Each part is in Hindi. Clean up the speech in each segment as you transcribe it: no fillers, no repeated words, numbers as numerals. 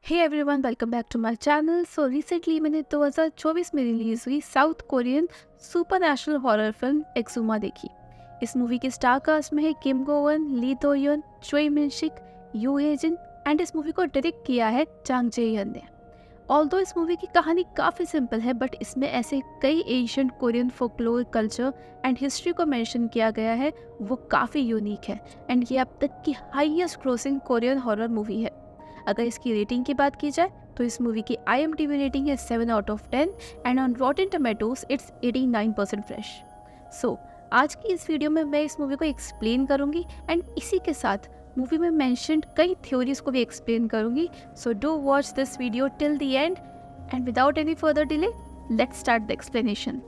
Hey everyone, welcome back to my channel. So recently मैंने 2024 में रिलीज हुई South Korean supernatural horror film Exhuma देखी। इस मूवी के स्टार कास्ट में है किम गोवन, ली दो योन, चोई मिन शिक, यू हे जिन एंड इस मूवी को डायरेक्ट किया है चांग जे यन ने। ऑल्दो इस मूवी की कहानी काफ़ी सिंपल है, बट इसमें ऐसे कई Asian Korean folklore culture and history को मेंशन किया गया है वो काफ़ी यूनिक है एंड ये अब तक की highest grossing Korean horror movie है। अगर इसकी रेटिंग की बात की जाए तो इस मूवी की IMDb रेटिंग है 7/10 and on Rotten Tomatoes it's 89% fresh. So आज की इस वीडियो में मैं इस मूवी को एक्सप्लेन करूंगी एंड इसी के साथ मूवी में मेंशन्ड कई थ्योरीज को भी एक्सप्लेन करूंगी। So do watch this video till the end and without any further delay let's start the explanation.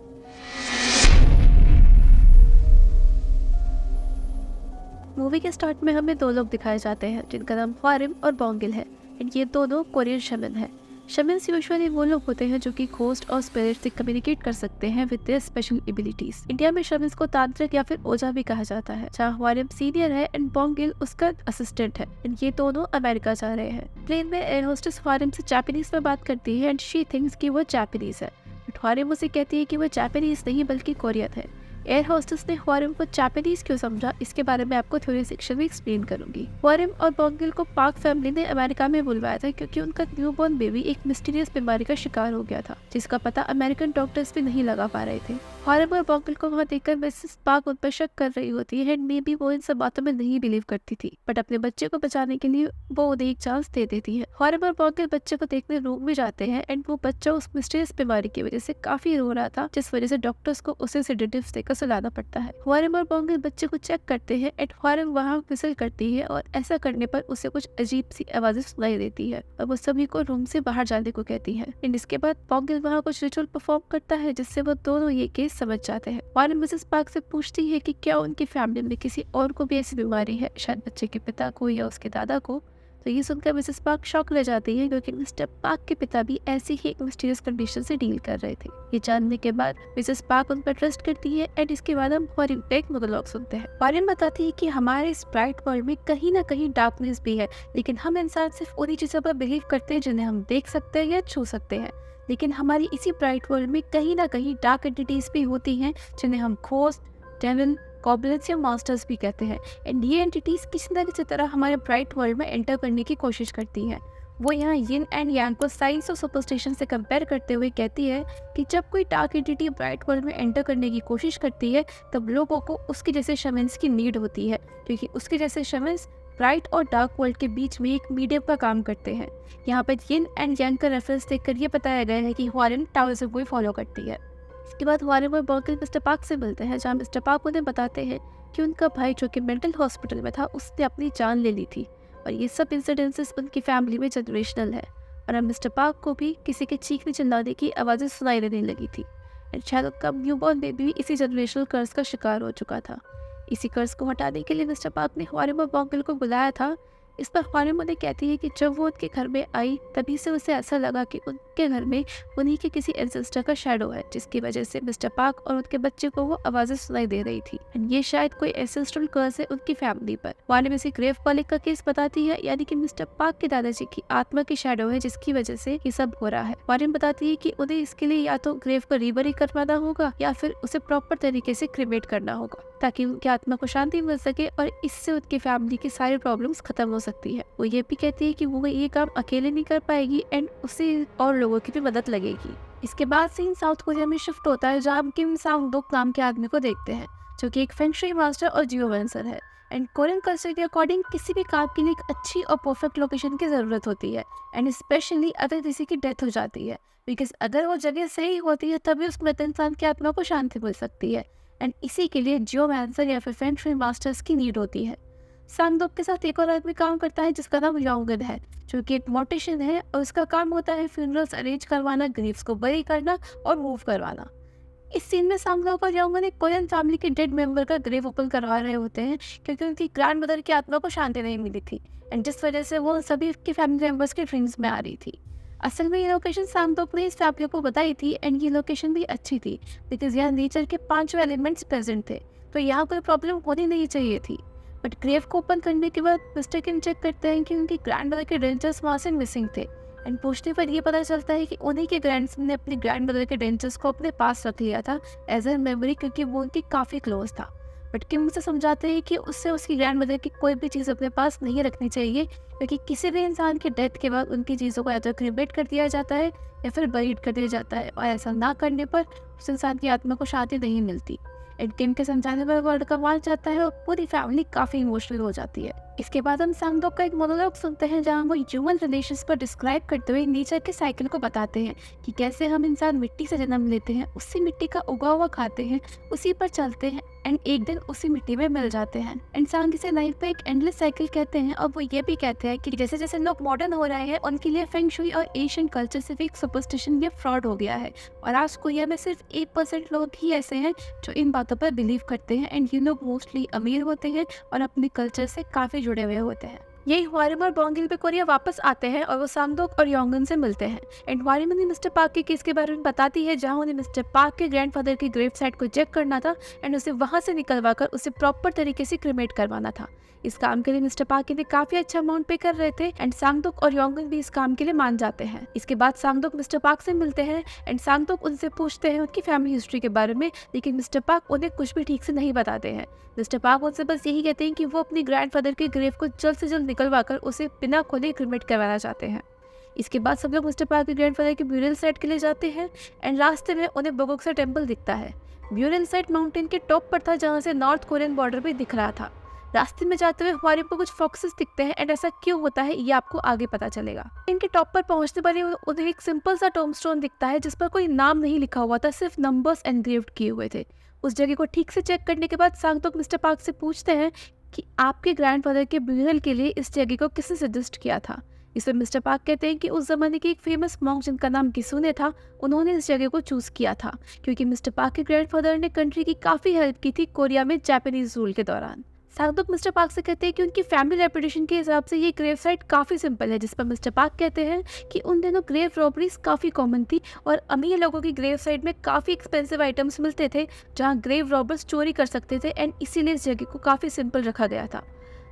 Movie के स्टार्ट में हमें दो लोग दिखाए जाते हैं जिनका नाम ह्वारिम और बोंगिल है एंड ये दोनों कोरियन शमन हैं। शमन्स यूजुअली वो लोग होते हैं जो कि घोस्ट और स्पिरिट से कम्युनिकेट कर सकते हैं with their special abilities. India में शमन्स को तांत्रिक या फिर ओझा भी कहा जाता है, जहाँ ह्वारिम सीनियर है एंड बोंगिल उसका असिस्टेंट है एंड ये दोनों अमेरिका जा रहे हैं। प्लेन में एयर होस्टेस ह्वारिम से जापानीज में बात करती है एंड शी थिंक्स कि वो जापानीज है, बट ह्वारिम उसे कहती है कि वो जापानीज नहीं बल्कि कोरियन है। एयर होस्टेस ने ह्वारिम को जापानीज क्यों समझा, इसके बारे में आपको थ्योरी सेक्शन में एक्सप्लेन करूंगी। ह्वारिम और बोंगिल को पार्क फैमिली ने अमेरिका में बुलवाया था क्योंकि उनका न्यूबॉर्न बेबी एक मिस्टीरियस बीमारी का शिकार हो गया था जिसका पता अमेरिकन डॉक्टर्स भी नहीं लगा पा रहे थे। ह्वारिम और बोंगिल को वहाँ देखकर मिसेस पार्क उन पर शक कर रही होती है एंड मे बी वो इन सब बातों में नहीं बिलीव करती थी, बट अपने बच्चे को बचाने के लिए वो उन्हें एक चांस दे देती है। ह्वारिम और बोंगिल बच्चे को देखने रूम में जाते हैं एंड वो बच्चा उस मिस्टीरियस बीमारी की वजह से काफी रो रहा था, जिस वजह से डॉक्टर्स को उसे सेडेटिव्स देकर सुलाना पड़ता है। ह्वारिम और बोंगिल बच्चे को चेक करते हैं एंड ह्वारिम वहाँ विसल करती है और ऐसा करने पर उसे कुछ अजीब सी आवाजें सुनाई देती है और वो सभी को रूम से बाहर जाने को कहती है एंड इसके बाद बोंगिल वहाँ कुछ रिचुअल परफॉर्म करता है जिससे वो दोनों ये केस समझ जाते हैं। ह्वारिम मिसेस पार्क से पूछती है कि क्या उनकी फैमिली में किसी और को भी ऐसी बीमारी है, शायद बच्चे के पिता को या उसके दादा को। तो ये सुनकर मिसेस पार्क शॉक ले जाती है क्योंकि मिस्टर पार्क के पिता भी ऐसी ही एक मिस्टीरियस कंडीशन से डील कर रहे थे। ये जानने के बाद मिसेस पार्क उन पर ट्रस्ट करती है एंड इसके बाद हम ह्वारिम का एक मोनोलॉग सुनते हैं। ह्वारिम बताती है कि हमारे इस ब्राइट वर्ल्ड में कहीं ना कहीं डार्कनेस भी है, लेकिन हम इंसान सिर्फ उन्हीं चीजों पर बिलीव करते हैं जिन्हें हम देख सकते हैं या छू सकते हैं। लेकिन हमारी इसी ब्राइट वर्ल्ड में कहीं ना कहीं डार्क एंटिटीज भी होती हैं जिन्हें हम घोस्ट, डेविल, गॉब्लिन्स या मास्टर्स भी कहते हैं एंड ये एंटिटीज किसी न किसी तरह हमारे ब्राइट वर्ल्ड में एंटर करने की कोशिश करती हैं। वो यहाँ यिन एंड यांग को साइंस और सुपरस्टिशन से कंपेयर करते हुए कहती है कि जब कोई डार्क एंटिटी ब्राइट वर्ल्ड में एंटर करने की कोशिश करती है तब लोगों को उसके जैसे शमन्स की नीड होती है, क्योंकि उसके जैसे शमन्स ब्राइट और डार्क वर्ल्ड के बीच में एक मीडियम का काम करते हैं। यहाँ पर यिन एंड यांग का रेफरेंस देखकर ये बताया गया है कि ह्वारिम टाओइज्म को फॉलो करती है। इसके बाद ह्वारिम और बोंगिल मिस्टर पार्क से मिलते हैं, जहाँ मिस्टर पार्क उन्हें बताते हैं कि उनका भाई जो कि मेंटल हॉस्पिटल में था उसने अपनी जान ले ली थी और ये सब इंसिडेंसेस उनकी फैमिली में जनरेशनल है। और अब मिस्टर पार्क को भी किसी के चीखने चिल्लाने की आवाज़ें सुनाई देने लगी थी एंड शायद उनका न्यूबॉर्न बेबी भी इसी जनरेशनल कर्ज का शिकार हो चुका था। इसी कर्ज को हटाने के लिए मिस्टर पार्क ने ह्वारिम और बोंगिल को बुलाया था। इस पर ह्वारिम उन्हें कहती है कि जब वो उनके घर में आई तभी से उसे ऐसा लगा कि उनके घर में उन्हीं के किसी एंसेस्टर का शैडो है, जिसकी वजह से मिस्टर पार्क और उनके बच्चे को वो आवाजें सुनाई दे रही थी एंड ये शायद कोई एंसेस्ट्रल कर्स है उनकी फैमिली पर। ह्वारिम इसे ग्रेव कॉलिक का केस बताती है, यानी कि मिस्टर पार्क के दादाजी की आत्मा की शैडो है जिसकी वजह से ये सब हो रहा है। ह्वारिम बताती है कि उन्हें इसके लिए या तो ग्रेव को रीबरी करवाना होगा या फिर उसे प्रॉपर तरीके से क्रिमेट करना होगा ताकि उनकी आत्मा को शांति मिल सके और इससे उनकी फैमिली की सारी प्रॉब्लम्स खत्म हो सकती है। वो ये भी कहती है कि वो ये काम अकेले नहीं कर पाएगी एंड उसे और लोगों की भी मदद लगेगी। इसके बाद सीन साउथ कोरिया में शिफ्ट होता है, जहाँ हम किम सांग दुक नाम के आदमी को देखते हैं जो कि एक फेंग शुई मास्टर और जियोमेंसर है एंड कोरियन कल्चर के अकॉर्डिंग किसी भी काम के लिए एक अच्छी और परफेक्ट लोकेशन की जरूरत होती है एंड स्पेशली अगर किसी की डेथ हो जाती है, बिकॉज अगर वो जगह सही होती है तभी उस मृत इंसान की आत्मा को शांति मिल सकती है एंड इसी के लिए जियोमेंसर या फिर फेंग शुई मास्टर्स की नीड होती है। सांगदोक के साथ एक और आदमी काम करता है जिसका नाम योंगन है, जो कि एक मोटिशियन है और उसका काम होता है फ्यूनरल्स अरेंज करवाना, ग्रीव्स को बरी करना और मूव करवाना। इस सीन में सांगदोक और योंगन एक कोरियन फैमिली के डेड मेंबर का ग्रेव ओपन करवा रहे होते हैं क्योंकि उनकी ग्रैंड मदर की आत्मा को शांति नहीं मिली थी एंड जिस वजह से वो सभी के फैमिली मेंबर्स के ड्रीम्स में आ रही थी। असल में ये लोकेशन सांगदोक ने इस फैमिली को बताई थी एंड ये लोकेशन भी अच्छी थी बिकॉज यहाँ नेचर के 5 एलिमेंट्स प्रेजेंट थे, तो यहाँ कोई प्रॉब्लम होनी नहीं चाहिए थी। बट ग्रेव को ओपन करने के बाद मिस्टर किम चेक करते हैं कि उनकी ग्रैंड मदर के डेंजर्स वहाँ से मिसिंग थे एंड पूछने पर ये पता चलता है कि उन्हीं के ग्रैंडसन ने अपने ग्रैंड मदर के डेंचर्स को अपने पास रख लिया था एज ए मेमोरी, क्योंकि वो उनकी काफ़ी क्लोज था। बट किम उसे समझाते हैं कि उससे उसकी ग्रैंड मदर की कोई भी चीज़ अपने पास नहीं रखनी चाहिए, क्योंकि किसी भी इंसान की डेथ के बाद उनकी चीज़ों को या तो क्रिमेट कर दिया जाता है या फिर बरीड कर दिया जाता है, और ऐसा ना करने पर उस इंसान की आत्मा को शांति नहीं मिलती। एंड किम के समझाने पर वो लड़का मान जाता है और पूरी फैमिली काफ़ी इमोशनल हो जाती है। इसके बाद हम सांग-दो का एक मोनोलॉग सुनते हैं जहाँ वो ह्यूमन रिलेशंस पर डिस्क्राइब करते हुए नेचर के साइकिल को बताते हैं कि कैसे हम इंसान मिट्टी से जन्म लेते हैं, उसी मिट्टी का उगा हुआ खाते हैं, उसी पर चलते हैं एंड एक दिन उसी मिट्टी में मिल जाते हैं। एंड सांग इसे लाइफ पे एक एंडलेस साइकिल कहते हैं, और वो ये भी कहते हैं कि जैसे जैसे लोग मॉडर्न हो रहे हैं उनके लिए फेंग शुई और एशियन कल्चर सिर्फ एक सुपरस्टिशन या फ्रॉड हो गया है, और आज कोरिया में सिर्फ 1% लोग ही ऐसे हैं जो इन बातों पर बिलीव करते हैं। एंड ये लोग मोस्टली अमीर होते हैं और अपने कल्चर से काफ़ी जुड़े हुए होते हैं। यही हवारिम और बोंगिल पे कोरिया वापस आते हैं और वो सांगदोक और योंगन से मिलते हैं। एंड हवारिम उन्हें मिस्टर पार्क के केस के बारे में बताती है, जहां उन्हें मिस्टर पार्क के ग्रैंडफादर की ग्रेव साइट को चेक करना था एंड उसे वहां से निकलवा कर उसे प्रॉपर तरीके से क्रिमेट करवाना था। इस काम के लिए मिस्टर पार्क ने काफी अच्छा अमाउंट पे कर रहे थे एंड सांगदोक और योंगन भी इस काम के लिए मान जाते हैं। इसके बाद सांगदोक मिस्टर पार्क से मिलते हैं एंड सांगदोक उनसे पूछते हैं उनकी फैमिली हिस्ट्री के बारे में, लेकिन मिस्टर पार्क उन्हें कुछ भी ठीक से नहीं बताते हैं। मिस्टर पार्क उनसे बस यही कहते हैं कि वो अपनी ग्रैंडफादर के ग्रेव को जल्द से जल्द निकलवा कर उसे बिना खोले क्रिमेट करवाना चाहते हैं। इसके बाद सब लोग मिस्टर पार्क के ग्रैंडफादर के ब्यूरियल साइट के लिए जाते हैं एंड रास्ते में उन्हें बोगोक्सा टेम्पल दिखता है। ब्यूरियल साइट माउंटेन के टॉप पर था, जहाँ से नॉर्थ कोरियन बॉर्डर भी दिख रहा था। रास्ते में जाते हुए हमारे को कुछ फॉक्सेस दिखते हैं एंड ऐसा क्यों होता है ये आपको आगे पता चलेगा। इनके टॉप पर पहुंचने पर उन्हें एक सिंपल सा टोम्बस्टोन दिखता है जिस पर कोई नाम नहीं लिखा हुआ था, सिर्फ नंबर्स एनग्रेव्ड किए हुए थे। उस जगह को ठीक से चेक करने के बाद सांगदोक मिस्टर पार्क से पूछते हैं कि आपके ग्रैंडफादर के ब्यूरियल के लिए इस जगह को किसने सजेस्ट किया था। इसमें मिस्टर पार्क कहते हैं कि उस जमाने के एक फेमस मॉन्क जिनका नाम किसुने था, उन्होंने इस जगह को चूज किया था क्योंकि मिस्टर पार्क के ग्रैंडफादर ने कंट्री की काफी हेल्प की थी कोरिया में जापानीज रूल के दौरान। सांगदोक मिस्टर पार्क से कहते हैं कि उनकी फैमिली रेपुटेशन के हिसाब से ये ग्रेव साइट काफ़ी सिंपल है, जिस पर मिस्टर पार्क कहते हैं कि उन दिनों ग्रेव रॉबरीज काफ़ी कॉमन थी और अमीर लोगों की ग्रेव साइट में काफ़ी एक्सपेंसिव आइटम्स मिलते थे जहां ग्रेव रॉबर्स चोरी कर सकते थे एंड इसीलिए इस जगह को काफ़ी सिंपल रखा गया था।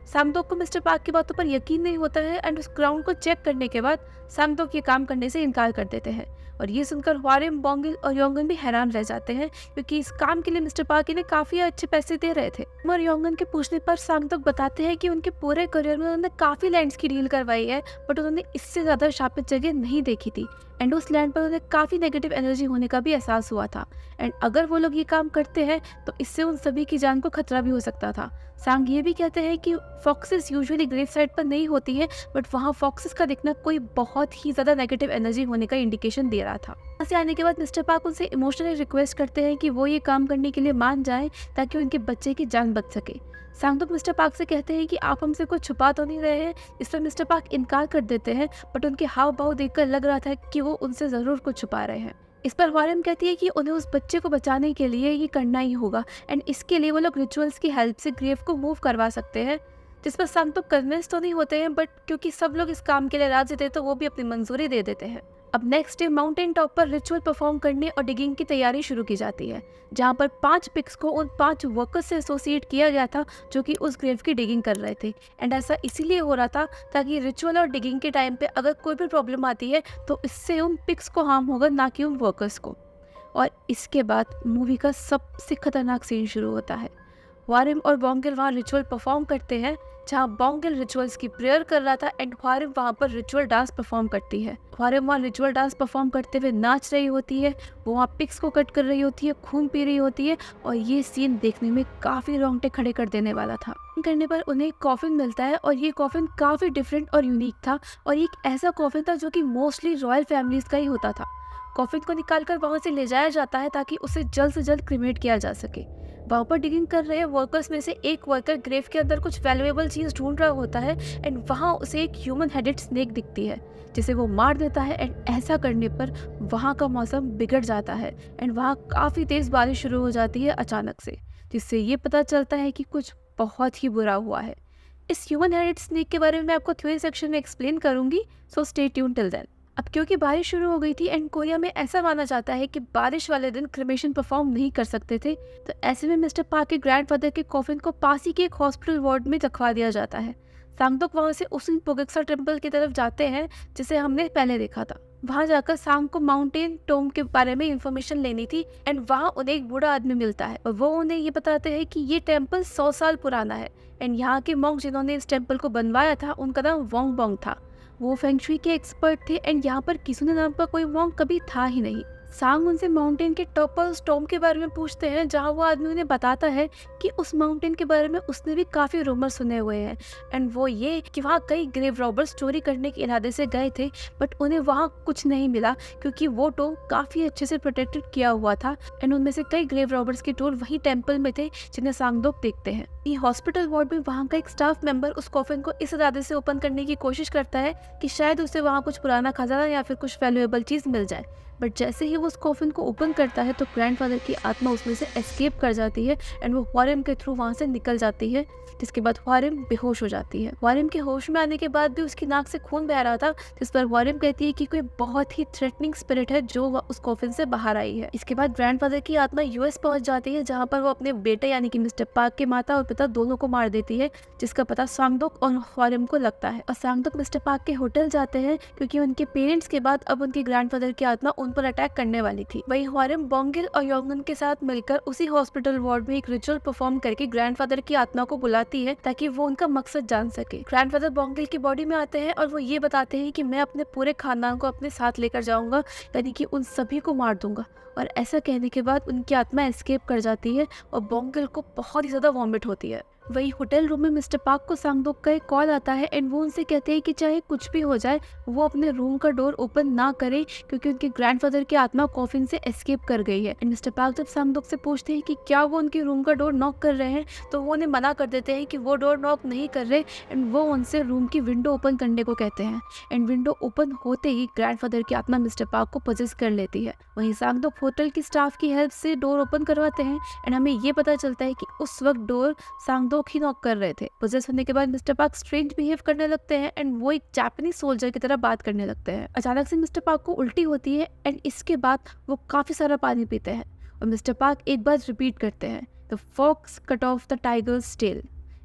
सांगदोक को मिस्टर पार्क की बातों पर यकीन नहीं होता है एंड उस ग्राउंड को चेक करने के बाद सांगदोक ये काम करने से इनकार कर देते हैं, और ये सुनकर हवारिम, बोंगिल और योंगन भी हैरान रह जाते हैं क्योंकि इस काम के लिए मिस्टर पार्क ने काफ़ी अच्छे पैसे दे रहे थे। और योंगन के पूछने पर सांगदोक बताते हैं कि उनके पूरे करियर में उन्होंने काफ़ी लैंड्स की डील करवाई है, बट उन्होंने इससे ज़्यादा शापित जगह नहीं देखी थी एंड उस लैंड पर उन्हें काफ़ी नेगेटिव एनर्जी होने का भी एहसास हुआ था एंड अगर वो लोग ये काम करते हैं तो इससे उन सभी की जान को खतरा भी हो सकता था। सांग ये भी कहते हैं कि फॉक्सेस यूजुअली ग्रेव साइट पर नहीं होती हैं, बट वहाँ फॉक्सेस का दिखना कोई बहुत ही ज़्यादा नेगेटिव एनर्जी होने का इंडिकेशन दे रहा था। वहाँ से आने के बाद मिस्टर पार्क उनसे इमोशनली रिक्वेस्ट करते हैं कि वो ये काम करने के लिए मान जाएं ताकि उनके बच्चे की जान बच सके। सांगदोक मिस्टर पार्क से कहते हैं कि आप हमसे कुछ छुपा तो नहीं रहे हैं। इस पर मिस्टर पार्क इनकार कर देते हैं, बट उनके हाव भाव देखकर लग रहा था कि वो उनसे ज़रूर कुछ छुपा रहे हैं। इस पर हवारिम कहती है कि उन्हें उस बच्चे को बचाने के लिए ये करना ही होगा एंड इसके लिए वो लोग रिचुअल्स की हेल्प से ग्रेव को मूव करवा सकते हैं, जिस पर सांगदोक कन्विंस तो नहीं होते हैं, बट क्योंकि सब लोग इस काम के लिए राजी थे तो वो भी अपनी मंजूरी दे देते हैं। अब नेक्स्ट डे माउंटेन टॉप पर रिचुअल परफॉर्म करने और डिगिंग की तैयारी शुरू की जाती है, जहां पर 5 पिक्स को उन 5 वर्कर्स से एसोसिएट किया गया था जो कि उस ग्रेव की डिगिंग कर रहे थे एंड ऐसा इसीलिए हो रहा था ताकि रिचुअल और डिगिंग के टाइम पे अगर कोई भी प्रॉब्लम आती है तो इससे उन पिक्स को हार्म होगा, ना कि उन वर्कर्स को। और इसके बाद मूवी का सबसे खतरनाक सीन शुरू होता है। हवारिम और बोंगिल वहाँ रिचुअल परफॉर्म करते हैं, जहाँ बोंगिल रिचुअल्स की प्रेयर कर रहा था एंड हवारिम वहाँ पर रिचुअल डांस परफॉर्म करती है। हवारिम वहाँ रिचुअल डांस परफॉर्म करते हुए नाच रही होती है, वो वहाँ पिक्स को कट कर रही होती है, खून पी रही होती है, और ये सीन देखने में काफ़ी रोंगटे खड़े कर देने वाला था। करने पर उन्हें एक कॉफिन मिलता है और ये कॉफिन काफ़ी डिफरेंट और यूनिक था, और ये एक ऐसा कॉफिन था जो कि मोस्टली रॉयल फैमिलीज का ही होता था। कॉफिन को निकालकर वहाँ से ले जाया जाता है ताकि उसे जल्द से जल्द क्रिमेट किया जा सके। वहाँ पर डिगिंग कर रहे वर्कर्स में से एक वर्कर ग्रेव के अंदर कुछ वैल्यूएबल चीज़ ढूंढ रहा होता है एंड वहाँ उसे एक ह्यूमन हेडेड स्नेक दिखती है जिसे वो मार देता है एंड ऐसा करने पर वहाँ का मौसम बिगड़ जाता है एंड वहाँ काफ़ी तेज़ बारिश शुरू हो जाती है अचानक से, जिससे ये पता चलता है कि कुछ बहुत ही बुरा हुआ है। इस ह्यूमन हेडेड स्नेक के बारे में मैं आपको थ्योरी सेक्शन में एक्सप्लेन करूँगी, so stay tune till then. अब क्योंकि बारिश शुरू हो गई थी एंड कोरिया में ऐसा माना जाता है कि बारिश वाले दिन क्रिमेशन परफॉर्म नहीं कर सकते थे, तो ऐसे में मिस्टर पार्क के ग्रैंडफादर के कॉफिन को पास ही के एक हॉस्पिटल वार्ड में रखवा दिया जाता है। सांगदोक वहाँ से उसी पोगेक्सा टेम्पल की तरफ जाते हैं जिसे हमने पहले देखा था। वहाँ जाकर सांग को माउंटेन टोम के बारे में इंफॉर्मेशन लेनी थी एंड वहाँ उन्हें एक बूढ़ा आदमी मिलता है और वो उन्हें ये बताते हैं कि ये टेम्पल 100 साल पुराना है एंड यहाँ के मॉन्क जिन्होंने इस टेम्पल को बनवाया था उनका नाम वोंग बोंग था। वो फेंगशुई के एक्सपर्ट थे एंड यहाँ पर किसुने नाम का कोई मॉन्क कभी था ही नहीं। सांग उनसे माउंटेन के टॉप पर उस टॉम के बारे में पूछते हैं जहाँ वो आदमी उन्हें बताता है कि उस माउंटेन के बारे में उसने भी काफ़ी रूमर सुने हुए हैं एंड वो ये कि वहाँ कई ग्रेव रॉबर्स चोरी करने के इरादे से गए थे बट उन्हें वहाँ कुछ नहीं मिला क्योंकि वो टोम काफ़ी अच्छे से प्रोटेक्टेड किया हुआ था एंड उनमें से कई ग्रेव रॉबर्स के टोर वही टेम्पल में थे जिन्हें सांगदोक देखते हैं। ये हॉस्पिटल वार्ड में वहाँ का एक स्टाफ मेंबर उस कॉफिन को इस इरादे से ओपन करने की कोशिश करता है कि शायद उसे वहाँ कुछ पुराना खजाना या फिर कुछ वैल्यूएबल चीज़ मिल जाए, बट जैसे ही वो उस कॉफिन को ओपन करता है तो ग्रैंडफादर की आत्मा उसमें से एस्केप कर जाती है एंड वो ह्वारिम के थ्रू वहाँ से निकल जाती है, जिसके बाद ह्वारिम बेहोश हो जाती है। ह्वारिम के होश में आने के बाद भी उसकी नाक से खून बह रहा था, जिस पर ह्वारिम कहती है कि कोई बहुत ही थ्रेटनिंग स्पिरिट है जो उस कॉफिन से बाहर आई है। इसके बाद ग्रैंडफादर की आत्मा यूएस पहुंच जाती है जहाँ पर वो अपने बेटे यानी कि मिस्टर पार्क के माता और पिता दोनों को मार देती है, जिसका पता सांगदोक और ह्वारिम को लगता है और सांगदोक मिस्टर पार्क के होटल जाते हैं क्योंकि उनके पेरेंट्स के बाद अब उनके ग्रैंडफादर की आत्मा उन पर अटैक करने वाली थी। वही ह्वारिम बोंगिल और योंगन के साथ मिलकर उसी हॉस्पिटल वार्ड में एक रिचुअल परफॉर्म करके ग्रैंडफादर की आत्मा को बुलाती है ताकि वो उनका मकसद जान सके। ग्रैंडफादर बोंगिल की बॉडी में आते हैं और वो ये बताते हैं कि मैं अपने पूरे खानदान को अपने साथ लेकर जाऊंगा, यानी कि उन सभी को मार दूंगा। और ऐसा कहने के बाद उनकी आत्मा एस्केप कर जाती है और बोंगिल को बहुत ही ज्यादा वॉमिट होती है। वही होटल रूम में मिस्टर पार्क को सांगदोक का एक कॉल आता है एंड वो उनसे कहते हैं कि चाहे कुछ भी हो जाए वो अपने रूम का डोर ओपन ना करे क्योंकि उनके ग्रैंडफादर की आत्मा कॉफिन से एस्केप कर गई है। एंड मिस्टर पार्क जब सांगदोक से पूछते हैं कि क्या वो उनके रूम का डोर नॉक कर रहे हैं तो वो उन्हें मना कर देते हैं कि वो डोर नॉक नहीं कर रहे एंड वो उनसे रूम की विंडो ओपन करने को कहते हैं। एंड विंडो ओपन होते ही ग्रैंडफादर की आत्मा मिस्टर पार्क को पजेस कर लेती है। वहीं सांगदोक होटल की स्टाफ की हेल्प से डोर ओपन करवाते हैं एंड हमें ये पता चलता है कि उस वक्त डोर सांगदोक ही नॉक कर रहे थे। पोजेस होने के बाद मिस्टर पार्क स्ट्रेंज बिहेव करने लगते हैं एंड वो एक जापानीज सोल्जर की तरह बात करने लगते हैं। अचानक से मिस्टर पार्क को उल्टी होती है एंड इसके बाद वो काफी सारा पानी पीते हैं और मिस्टर पार्क एक बार रिपीट करते हैं, the fox cut off the tiger's tail.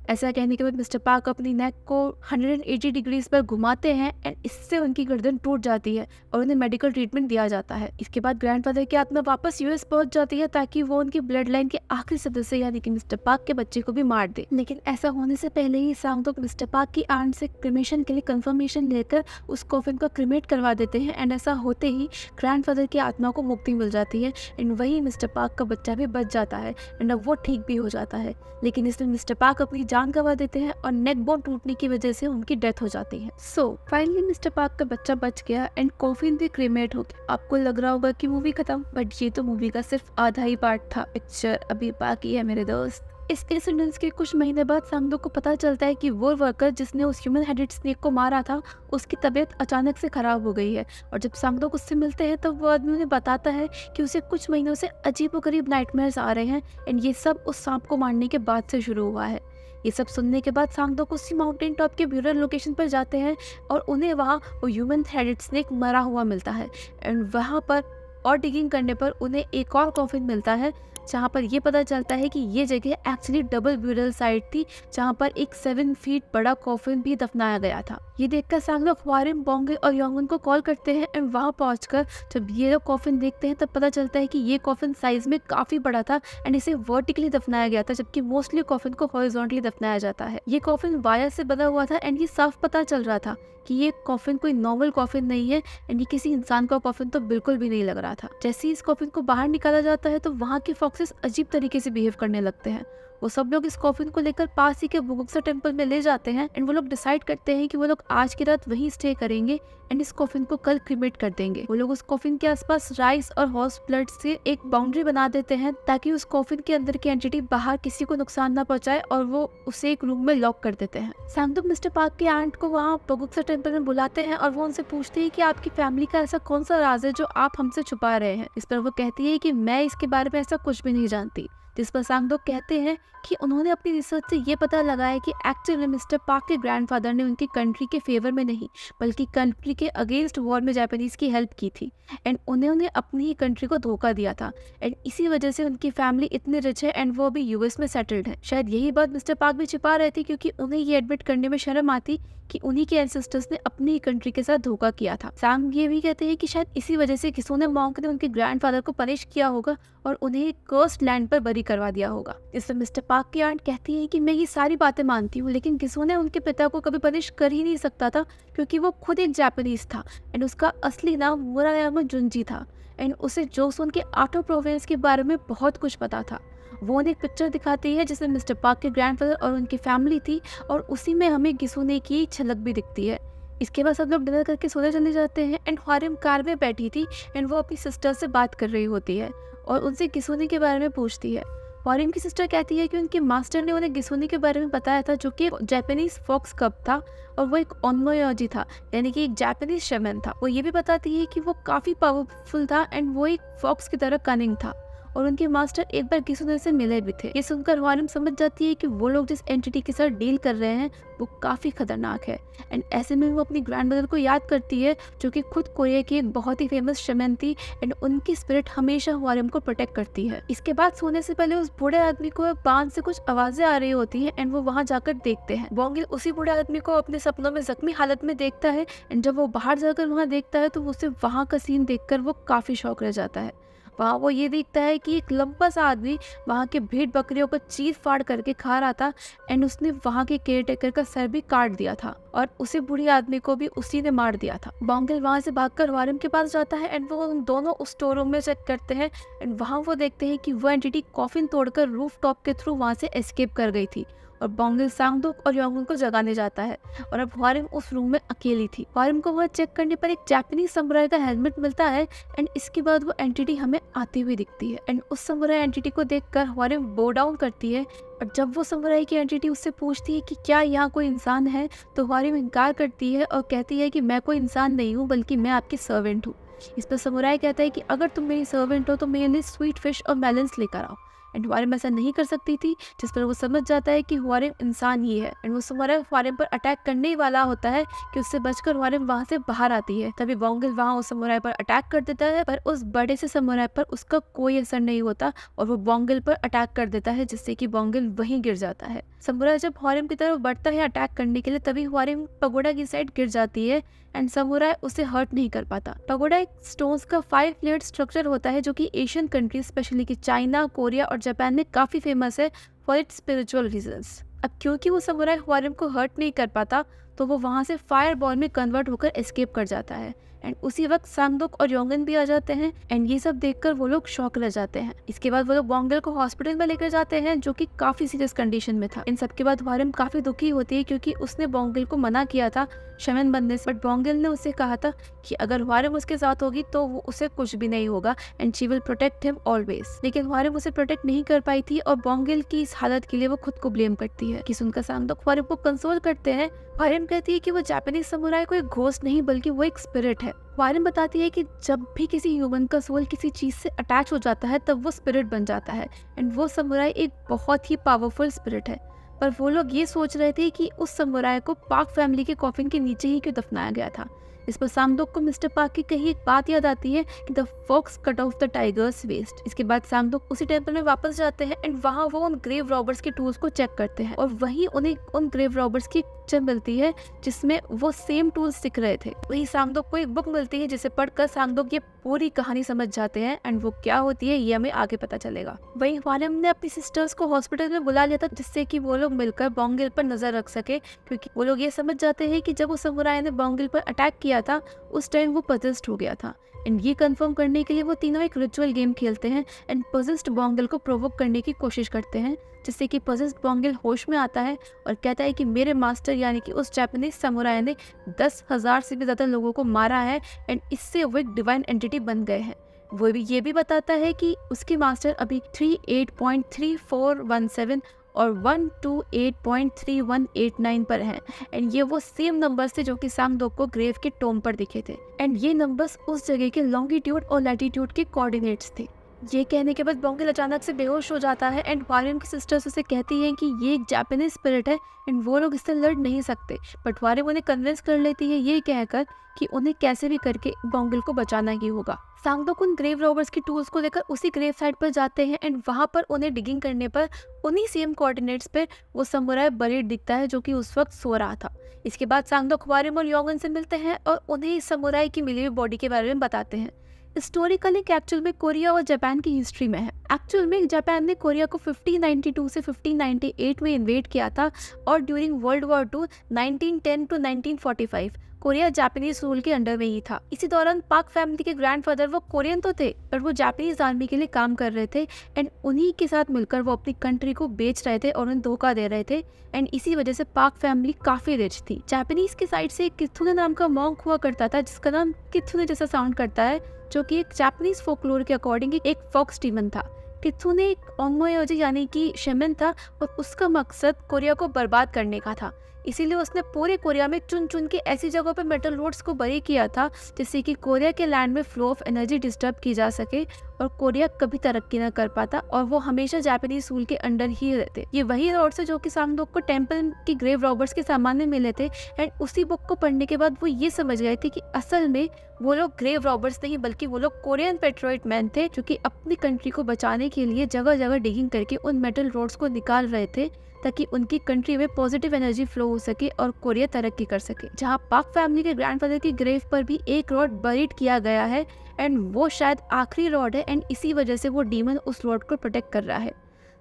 ऐसा कहने के बाद मिस्टर पार्क अपनी नेक को 180 डिग्रीज पर घुमाते हैं एंड इससे उनकी गर्दन टूट जाती है और उन्हें मेडिकल ट्रीटमेंट दिया जाता है। इसके बाद ग्रैंडफादर की आत्मा वापस यूएस पहुंच जाती है ताकि वो उनकी ब्लड लाइन के आखिरी सदस्य यानी कि मिस्टर पार्क के बच्चे को भी मार दे। लेकिन ऐसा होने से पहले ही सांगदोक मिस्टर पार्क की आंट से क्रिमेशन के लिए कंफर्मेशन लेकर उस कॉफिन को क्रिमेट करवा देते हैं एंड ऐसा होते ही ग्रैंडफादर की आत्मा को मुक्ति मिल जाती है एंड वही मिस्टर पार्क का बच्चा भी बच जाता है एंड अब वो ठीक भी हो जाता है। लेकिन इसमें मिस्टर पार्क अपनी जान गंवा देते हैं और नेक बोन टूटने की वजह से उनकी डेथ हो जाती है। सो फाइनली मिस्टर पार्क का बच्चा बच गया एंड कॉफिन भी क्रीमेट हो गया। आपको लग रहा होगा कि मूवी खत्म, बट ये तो मूवी का सिर्फ आधा ही पार्ट था। पिक्चर अभी बाकी है मेरे दोस्त। इस इंसिडेंट के कुछ महीने बाद सांगदोक को पता चलता है कि वो वर्कर जिसने उस ह्यूमन हेडेड स्नेक को मारा था उसकी तबीयत अचानक से खराब हो गई है और जब सांगदोक उससे मिलते हैं तब वो आदमी उन्हें बताता है कि उसे कुछ महीनों से अजीबोगरीब नाइटमेयर्स आ रहे हैं एंड ये सब उस सांप को मारने के बाद से शुरू हुआ है। ये सब सुनने के बाद सांगदोक उसी माउंटेन टॉप के ब्यूरल लोकेशन पर जाते हैं और उन्हें वहाँ वो ह्यूमन हेडेड स्नेक मरा हुआ मिलता है एंड वहाँ पर और डिगिंग करने पर उन्हें एक और कॉफिन मिलता है जहाँ पर ये पता चलता है कि ये जगह एक्चुअली डबल ब्यूरल साइट थी जहाँ पर एक 7 फीट बड़ा कॉफिन भी दफनाया गया था। ये देखकर सांगदोक ह्वारिम, बोंगिल और योंगन को कॉल करते हैं एंड वहाँ पहुंचकर जब ये लोग कॉफिन देखते हैं तब पता चलता है कि ये कॉफिन साइज में काफी बड़ा था एंड इसे वर्टिकली दफनाया गया था जबकि मोस्टली कॉफिन को हॉरिजॉन्टली दफनाया जाता है। ये कॉफिन वायर से बना हुआ था एंड ये साफ पता चल रहा था कि ये कॉफिन कोई नॉर्मल कॉफिन नहीं है एंड ये किसी इंसान का कॉफिन तो बिल्कुल भी नहीं लग रहा था। जैसे ही इस कॉफिन को बाहर निकाला जाता है तो वहाँ के फॉक्सेस अजीब तरीके से बिहेव करने लगते हैं। वो सब लोग इस कॉफिन को लेकर पास ही के बुगुक्सा टेम्पल में ले जाते हैं एंड वो लोग डिसाइड करते हैं कि वो लोग आज की रात वहीं स्टे करेंगे एंड इस कॉफिन को कल क्रीमेट कर देंगे। वो लोग उस कॉफिन के आसपास राइस और हॉर्स ब्लड से एक बाउंड्री बना देते हैं ताकि उस कॉफिन के अंदर की एंटिटी बाहर किसी को नुकसान ना पहुंचाए और वो उसे एक रूम में लॉक कर देते हैं। सांगदोक मिस्टर पार्क के आंट को वहाँ बुगुक्सा टेम्पल में बुलाते हैं और वो उनसे पूछते हैं कि आपकी फैमिली का ऐसा कौन सा राज है जो आप हमसे छुपा रहे हैं। इस पर वो कहती है कि मैं इसके बारे में ऐसा कुछ भी नहीं जानती, जिस पर सांगदोक कहते हैं कि उन्होंने अपनी रिसर्च से ये पता लगाया कि एक्चुअली मिस्टर पार्क के ग्रैंडफादर ने उनकी कंट्री के फेवर में नहीं बल्कि कंट्री के अगेंस्ट वॉर में जापानीज की हेल्प की थी एंड उन्होंने अपनी ही कंट्री को धोखा दिया था एंड इसी वजह से उनकी फैमिली इतनी रिच है एंड वो अभी यूएस में सेटल्ड है। शायद यही बात मिस्टर पार्क भी छिपा रहे थे क्योंकि उन्हें ये एडमिट करने में शर्म आती कि उन्हीं के एंसेस्टर्स ने अपनी ही कंट्री के साथ धोखा किया था। सैम ये भी कहते हैं कि शायद इसी वजह से किसोने मॉन्क ने उनके ग्रैंडफादर को पनिश किया होगा और उन्हें कर्स्ड लैंड पर बरी करवा दिया होगा। इसमें मिस्टर पार्क की आंट कहती है कि मैं ये सारी बातें मानती हूँ लेकिन किसोने उनके पिता को कभी पनिश कर ही नहीं सकता था क्योंकि वो खुद एक जापानीज था एंड उसका असली नाम मुरायामा जुंजी था एंड उसे जोसोन के आटो प्रोविंस के बारे में बहुत कुछ पता था। वो उन्हें एक पिक्चर दिखाती है जिसमें मिस्टर पार्क के ग्रैंडफादर और उनकी फैमिली थी और उसी में हमें गिसुने की झलक भी दिखती है। इसके बाद सब लोग डिनर करके सोने चले जाते हैं एंड हारिम कार में बैठी थी एंड वो अपनी सिस्टर से बात कर रही होती है और उनसे गिसुने के बारे में पूछती है। हारिम की सिस्टर कहती है कि उनके मास्टर ने उन्हें गिसुने के बारे में बताया था जो कि एक जापानीज फॉक्स कप था और वो एक ओनमोयोजी था यानी कि एक जापानीज शमन था। वो ये भी बताती है कि वो काफ़ी पावरफुल था एंड वो एक फॉक्स की तरह कनिंग था और उनके मास्टर एक बार गिसुने से मिले भी थे। ये सुनकर हारिम समझ जाती है कि वो लोग जिस एंटिटी के साथ डील कर रहे हैं वो काफ़ी खतरनाक है एंड ऐसे में वो अपनी ग्रैंडमदर को याद करती है जो कि खुद कोरिया की एक बहुत ही फेमस शमन थी एंड उनकी स्पिरिट हमेशा हारिम को प्रोटेक्ट करती है। इसके बाद सोने से पहले उस बूढ़े आदमी को बांध से कुछ आवाजें आ रही होती हैं एंड वो वहाँ जाकर देखते हैं। बोंगिल उसी बूढ़े आदमी को अपने सपनों में जख्मी हालत में देखता है एंड जब वो बाहर जाकर वहाँ देखता है तो उसे वहाँ का सीन देखकर वो काफ़ी शौक रह जाता है। वहाँ वो ये देखता है कि एक लंबा सा आदमी वहाँ के भेड़ बकरियों को चीर फाड़ करके खा रहा था एंड उसने वहाँ के केयर टेकर का सर भी काट दिया था और उसी बूढ़ी आदमी को भी उसी ने मार दिया था। बोंगिल वहाँ से भागकर हारिम के पास जाता है एंड वो उन दोनों उस स्टोर रूम में चेक करते हैं एंड वहाँ वो देखते हैं कि वो एंटिटी कॉफिन तोड़कर रूफ टॉप के थ्रू वहाँ से एस्केप कर गई थी और बोंगिल सांगदुक और योंगुन को जगाने जाता है और अब हारिम उस रूम में अकेली थी। हारिम को वहाँ चेक करने पर एक जापानीज समुराई का हेलमेट मिलता है एंड इसके बाद वो एंटिटी हमें आती हुई दिखती है एंड उस समुराई एंटिटी को देखकर हारिम बो डाउन करती है और जब वो समुराई की एंटिटी उससे पूछती है कि क्या यहाँ कोई इंसान है तो हारिम इनकार करती है और कहती है कि मैं कोई इंसान नहीं हूँ बल्कि मैं आपकी सर्वेंट हूँ। इस पर समुराई कहता है कि अगर तुम मेरी सर्वेंट हो तो मेरे लिए स्वीट फिश और मेलन्स लेकर आओ एंड हारिम ऐसा नहीं कर सकती थी जिस पर वो समझ जाता है कि हारिम इंसान ही है एंड वो समुराई हारिम पर अटैक करने ही वाला होता है कि उससे बचकर हारिम वहाँ से बाहर आती है। तभी बोंगिल वहाँ उस समुराई पर अटैक कर देता है पर उस बड़े से समुराई पर उसका कोई असर नहीं होता और वो बोंगिल पर अटैक कर देता है जिससे कि बोंगिल वहीं गिर जाता है। समुराई जब हारिम की तरफ बढ़ता है अटैक करने के लिए तभी हारिम पगोडा की साइड गिर जाती है एंड समुराई उसे हर्ट नहीं कर पाता। पगोडा एक स्टोन्स का 5 लेयर्ड स्ट्रक्चर होता है जो कि एशियन कंट्रीज स्पेशली कि चाइना, कोरिया और जापान में काफी फेमस है फॉर इट्स स्पिरिचुअल रीजंस। अब क्योंकि वो समुराई हारिम को हर्ट नहीं कर पाता तो वो वहाँ से फायर बॉल में कन्वर्ट होकर एस्केप कर जाता है एंड उसी वक्त सांगदुक और योंगन भी आ जाते हैं एंड ये सब देखकर वो लोग शॉक रह जाते हैं। इसके बाद वो लोग बोंगिल को हॉस्पिटल में लेकर जाते हैं जो कि काफी सीरियस कंडीशन में था। इन सब के बाद हारिम काफी दुखी होती है क्योंकि उसने बोंगिल को मना किया था शमन बनने से बट बोंगिल ने उसे कहा था कि अगर हारिम उसके साथ होगी तो वो उसे कुछ भी नहीं होगा and she will protect him always. लेकिन हारिम उसे प्रोटेक्ट नहीं कर पाई थी और बोंगिल की इस हालत के लिए वो खुद को ब्लेम करती है कि सुनकर सांगदुक हारिम को कंसोल करते हैं। हारिम कहती है कि वो जापानीज समुराई कोई घोस्ट नहीं बल्कि वो एक स्पिरिट है। हारिम बताती है कि जब भी किसी ह्यूमन का सोल किसी चीज से अटैच हो जाता है तब वो स्पिरिट बन जाता है एंड वो समुराई एक बहुत ही पावरफुल स्पिरिट है। पर वो लोग ये सोच रहे थे कि उस समुराई को पार्क फैमिली के कॉफिन के नीचे ही क्यों दफनाया गया था। इस पर सांगदुक को मिस्टर पार्क की कही एक बात याद आती है कि the fox cut off the tiger's waist. इसके बाद सांगदुक उसी टेंपल में वापस जाते हैं एंड वहाँ वो उन ग्रेव रॉबर्स के टूल्स को चेक करते हैं और वहीं उन्हें उन ग्रेव रॉबर्स की पिक्चर मिलती है जिसमें वो सेम टूल्स दिख रहे थे। वही सांगदुक को एक बुक मिलती है जिसे पढ़कर सांगदुक ये पूरी कहानी समझ जाते हैं एंड वो क्या होती है ये हमें आगे पता चलेगा। वही हारिम ने अपनी सिस्टर्स को हॉस्पिटल में बुला लिया था जिससे कि वो लोग मिलकर बोंगिल पर नजर रख सके क्योंकि वो लोग ये समझ जाते हैं कि जब उस समुराई ने बोंगिल पर अटैक किया था उस टाइम वो पजेस्ड हो गया था एंड ये कंफर्म करने के लिए वो तीनों एक रिचुअल गेम खेलते हैं एंड पजेस्ड बोंगिल को प्रोवोक करने की कोशिश करते हैं जिससे कि पजेस्ड बोंगिल होश में आता है और कहता है कि मेरे मास्टर यानी कि उस जापानीज समुराई ने 10,000 से भी ज्यादा लोगों को मारा है एंड इससे वो एक डिवाइन एंटिटी बन गए हैं। वो भी ये भी बताता है कि उसके मास्टर अभी 38.3417 और 128.3189 पर हैं एंड ये वो सेम नंबर्स थे जो कि सांगदुक को ग्रेव के टोम पर दिखे थे एंड ये नंबर्स उस जगह के लॉन्गिट्यूड और लैटिट्यूड के कोऑर्डिनेट्स थे। ये कहने के बाद बोंगिल अचानक से बेहोश हो जाता है एंड वारियम की सिस्टर्स उसे कहती हैं कि ये एक जापानीज स्पिरिट है एंड वो लोग इससे लड़ नहीं सकते। बट वारियम उन्हें कन्विंस कर लेती है ये कहकर कि उन्हें कैसे भी करके बोंगिल को बचाना ही होगा। सांगडोक उन ग्रेव रॉबर्स की टूल्स को लेकर उसी ग्रेव साइट पर जाते हैं एंड वहां पर उन्हें डिगिंग करने पर उन्हीं सेम कोऑर्डिनेट्स पर वो समुराई बरीड दिखता है जो कि उस वक्त सो रहा था। इसके बाद सांगडोक वारियम और योंगन से मिलते हैं और उन्हें इस समुराई की मिली हुई बॉडी के बारे में बताते हैं। हिस्टोरिकल लिंक एक्चुअल में कोरिया और जापान की हिस्ट्री में है। एक्चुअल में जापान ने कोरिया को 1592 से 1598 में इन्वेड किया था और during world war two 1910 to 1945 Korea Japanese rule के अंडर में ही था। इसी दौरान पाक फैमिली के ग्रैंडफादर वो कोरियन तो थे पर वो जापानीज आर्मी के लिए काम कर रहे थे एंड उन्हीं के साथ मिलकर वो अपनी कंट्री को बेच रहे थे और उन्हें धोखा दे रहे थे एंड इसी वजह से पाक फैमिली काफी रिच थी। जापानीज के साइड से एक कित्सुने नाम का मॉन्क हुआ करता था जिसका नाम कित्सुने जैसा साउंड करता है, जो कि एक जापानीज फोकलोर के अकॉर्डिंग एक फॉक्स डीमन था। कित्सुने एक ओन्मोयोजी यानी कि शैमन था और उसका मकसद कोरिया को बर्बाद करने का था। इसीलिए उसने पूरे कोरिया में चुन चुन के ऐसी जगहों पर मेटल रोड्स को बरी किया था जिससे कि कोरिया के लैंड में फ्लो ऑफ एनर्जी डिस्टर्ब की जा सके और कोरिया कभी तरक्की न कर पाता और वो हमेशा जापानीज रूल के अंडर ही रहते। ये वही रोड्स है जो कि सांगडोक को टेम्पल की ग्रेव रॉबर्स के सामान में मिले थे एंड उसी बुक को पढ़ने के बाद वो ये समझ गए थे कि असल में वो लोग ग्रेव रॉबर्स नहीं बल्कि वो लोग कोरियन पेट्रोइट मैन थे जो कि अपनी कंट्री को बचाने के लिए जगह जगह डिगिंग करके उन मेटल रोड्स को निकाल रहे थे ताकि उनकी कंट्री में पॉजिटिव एनर्जी फ्लो हो सके और कोरिया तरक्की कर सके। जहां पाक फैमिली के ग्रैंडफादर की ग्रेव पर भी एक रॉड बरीड किया गया है एंड वो शायद आखिरी रॉड है एंड इसी वजह से वो डीमन उस रॉड को प्रोटेक्ट कर रहा है।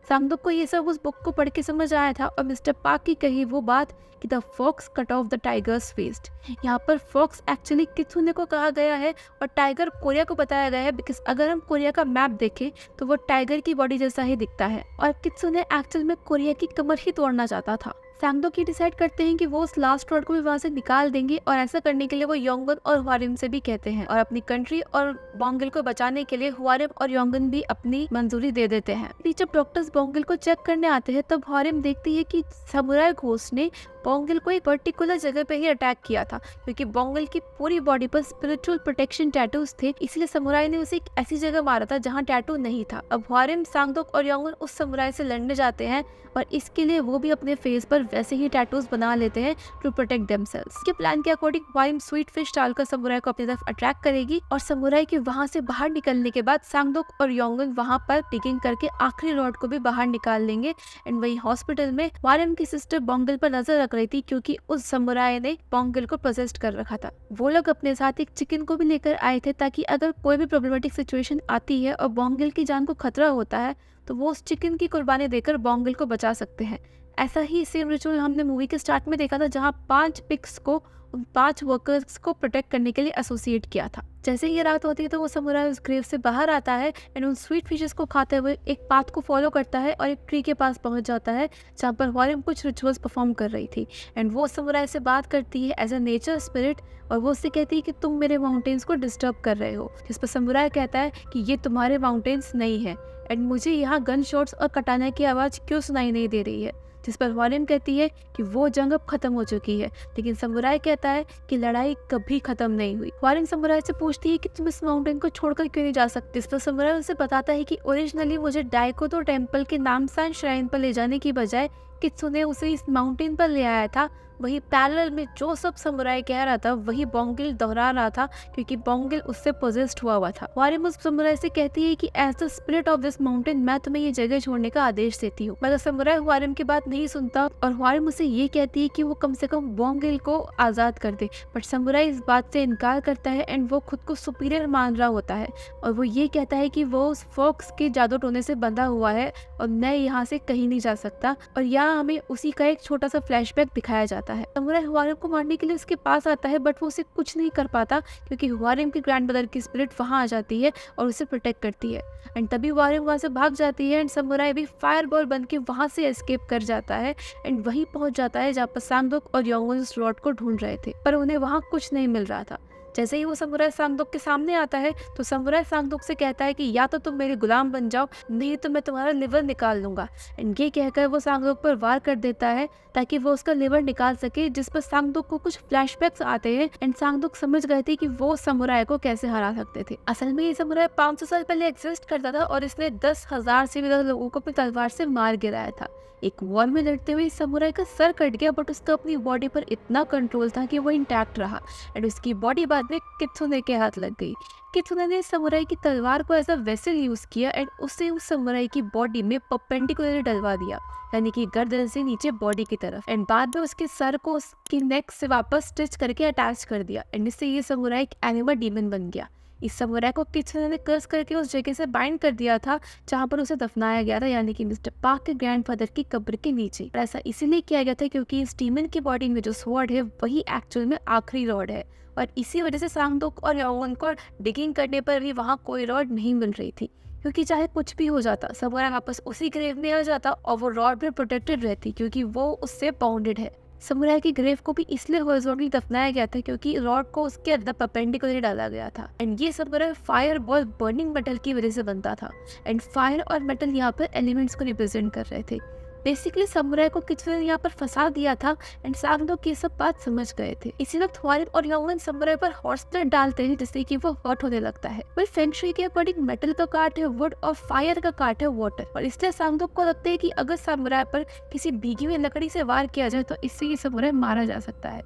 सांगडोक को ये सब उस बुक को पढ़ के समझ आया था और मिस्टर पाक की कही वो बात कि the fox cut off the tiger's fest. यहाँ पर फॉक्स एक्चुअली कित्सुने को कहा गया है और टाइगर कोरिया को बताया गया है बिकॉज अगर हम कोरिया का मैप देखें तो वो टाइगर की बॉडी जैसा ही दिखता है और कित्सुने एक्चुअल में कोरिया की कमर ही तोड़ना चाहता था। सांगडोक ये डिसाइड करते हैं कि वो उस लास्ट रॉड को भी वहां से निकाल देंगे और ऐसा करने के लिए वो योंगन और हवारिम से भी कहते हैं और अपनी कंट्री और बोंगिल को बचाने के लिए हवारिम और योंगन भी अपनी मंजूरी दे देते हैं। जब डॉक्टर्स बोंगिल को चेक करने आते हैं तब हवारिम देखती है कि समुराई घोस्ट ने बोंगिल को एक पर्टिकुलर जगह पे ही अटैक किया था क्योंकि बोंगिल की पूरी बॉडी पर स्पिरिचुअल प्रोटेक्शन टैटूज थे, इसलिए समुराई ने उसे एक ऐसी जगह मारा था जहाँ टैटू नहीं था। अब हवारिम, सांगडोक और योंगन उस समुराई से लड़ने जाते हैं और इसके लिए वो भी अपने फेस पर वैसे ही टैटूज बना लेते हैं टू प्रोटेक्ट देमसेल्व्स। इसके प्लान के अकॉर्डिंग हवारिम स्वीट फिश डालकर समुराई को अपनी तरफ अट्रैक्ट करेगी और समुराई के वहां से बाहर निकलने के बाद सांगडोक और योंगन वहां पर डिगिंग करके आखिरी रॉड को भी बाहर निकाल लेंगे एंड वही हॉस्पिटल में हवारिम की सिस्टर बोंगिल पर नजर रख रही थी क्योंकि उस समुराई ने बोंगिल को पोजेस्ड कर रखा था। वो लोग अपने साथ एक चिकन को भी लेकर आए थे ताकि अगर कोई भी प्रॉब्लमेटिक सिचुएशन आती है और बोंगिल की जान को खतरा होता है तो वो उस चिकन की कुर्बानी देकर बोंगिल को बचा सकते हैं। ऐसा ही सेम रिचुअल हमने मूवी के स्टार्ट में देखा था जहाँ 5 पिग्स को उन 5 वर्कर्स को प्रोटेक्ट करने के लिए एसोसिएट किया था। जैसे ही ये रात होती है तो वो समुराई उस ग्रेव से बाहर आता है एंड उन स्वीट फिशेस को खाते हुए एक पाथ को फॉलो करता है और एक ट्री के पास पहुंच जाता है जहाँ पर हवारिम कुछ रिचुअल्स परफॉर्म कर रही थी एंड वो समुराई से बात करती है एज अ नेचर स्पिरिट और वो उससे कहती है कि तुम मेरे माउंटेन्स को डिस्टर्ब कर रहे हो, जिस पर समुराई कहता है कि ये तुम्हारे माउंटेन्स नहीं है एंड मुझे यहाँ गन शॉट्स और कटाने की आवाज़ क्यों सुनाई नहीं दे रही है। जिस पर हवारिम कहती है कि वो जंग अब खत्म हो चुकी है, लेकिन समुराई कहता है कि लड़ाई कभी खत्म नहीं हुई। हवारिम समुराई से पूछती है कि तुम इस माउंटेन को छोड़कर क्यों नहीं जा सकते। जिस पर समुराई उसे बताता है कि ओरिजिनली मुझे डाइकोटो टेम्पल के नामसान श्राइन पर ले जाने की बजाय कित्सुने उसे इस माउंटेन पर ले आया था। वही पैरेलल में जो सब समुराई कह रहा था वही बोंगिल दोहरा रहा था क्योंकि बोंगिल उससे पोजेस्ड हुआ था। हवारिम उस समुराई से कहती है कि as the spirit of this mountain मैं तुम्हें ये जगह छोड़ने का आदेश देती हूँ। मगर समुराई हवारिम की बात नहीं सुनता और हवारिम उसे ये कहती है कि वो कम से कम बोंगिल को आजाद कर दे, बट समुराई इस बात से इनकार करता है एंड वो खुद को सुपीरियर मान रहा होता है और वो ये कहता है कि वो उस फॉक्स के जादू टोने से बंधा हुआ है और मैं यहाँ से कहीं नहीं जा सकता। और यहाँ हमें उसी का एक छोटा सा फ्लैशबैक दिखाया जाता है। समुराई हवारिम को मारने के लिए उसके पास आता है बट वो उसे कुछ नहीं कर पाता क्योंकि हवारिम की ग्रैंडमदर की स्पिरिट वहां आ जाती है और उसे प्रोटेक्ट करती है एंड तभी हवारिम वहां से भाग जाती है एंड समुराई भी फायरबॉल बन के वहां से एस्केप कर जाता है एंड वहीं पहुंच जाता है जहाँ पर सांगडोक और योंगन उस रॉड को ढूंढ रहे थे पर उन्हें वहां कुछ नहीं मिल रहा था। जैसे ही वो समुराई सांगदोक के सामने आता है तो समुराई सांगदोक से कहता है कि या तो तुम मेरे गुलाम बन जाओ, नहीं तो मैं तुम्हारा लिवर निकाल लूंगा। एंड ये कहकर वो सांगदोक पर वार कर देता है ताकि वो उसका लिवर निकाल सके, जिस पर सांगदोक को कुछ फ्लैशबैक्स आते हैं एंड सांगदोक समझ गए थे कि वो समुराई को कैसे हरा सकते थे। असल में ये समुराई 500 साल पहले एग्जिस्ट करता था और इसने 10,000 से भी ज्यादा लोगों को अपनी तलवार से मार गिराया था। एक वॉर में लड़ते हुए समुराई का सर कट गया, बट उसका अपनी बॉडी पर इतना कंट्रोल था कि वो इंटैक्ट रहा एंड उसकी बॉडी बाद में कित्सुने के हाथ लग गई। कित्सुने ने समुराई की तलवार को एज अ वेसल यूज किया एंड उससे उस समुराई की बॉडी में परपेंडिकुलरली डलवा दिया, यानी कि गर्दन से नीचे बॉडी की तरफ, एंड बाद में उसके सर को उसकी नेक से वापस स्टिच करके अटैच कर दिया एंड इससे ये समुराई एक एनिमल डीमन बन गया। इस समुराई को कित्सुने ने कर्स करके उस जगह से बाइंड कर दिया था जहाँ पर उसे दफनाया गया था, यानी कि मिस्टर पार्क के ग्रैंडफादर की कब्र के नीचे। और ऐसा इसीलिए किया गया था क्योंकि इस डीमन की बॉडी में जो स्वॉर्ड है वही एक्चुअल में आखिरी रॉड है, और इसी वजह से सांगदोक और याओन को डिगिंग करने पर भी वहाँ कोई रॉड नहीं मिल रही थी, क्योंकि चाहे कुछ भी हो जाता समुराई वापस उसी ग्रेव में आ जाता और वो रॉड में प्रोटेक्टेड रहती क्योंकि वो उससे बाउंडेड है। समुराई की ग्रेव को भी इसलिए हॉरिजॉन्टली दफनाया गया था क्योंकि रॉड को उसके अंदर परपेंडिकुलरली डाला गया था एंड ये samurai fire ball burning metal की वजह से बनता था एंड फायर और मेटल यहाँ पर एलिमेंट्स को रिप्रेजेंट कर रहे थे। बेसिकली समुराई को कित्सुने ने यहाँ पर फंसा दिया था एंड सांगदोक ये सब बात समझ गए थे। इसी वक्त हवारिन और याओन समुराई पर हॉर्स ब्लड डालते हैं जिससे कि वो हर्ट होने लगता है। वही फेंग शुई के अकॉर्डिंग मेटल का काट है वुड और फायर का काट है वाटर, और इसलिए सांगदोक को लगता है कि अगर समुराई पर किसी भीगी हुई लकड़ी से वार किया जाए तो इससे ये समुराई मारा जा सकता है।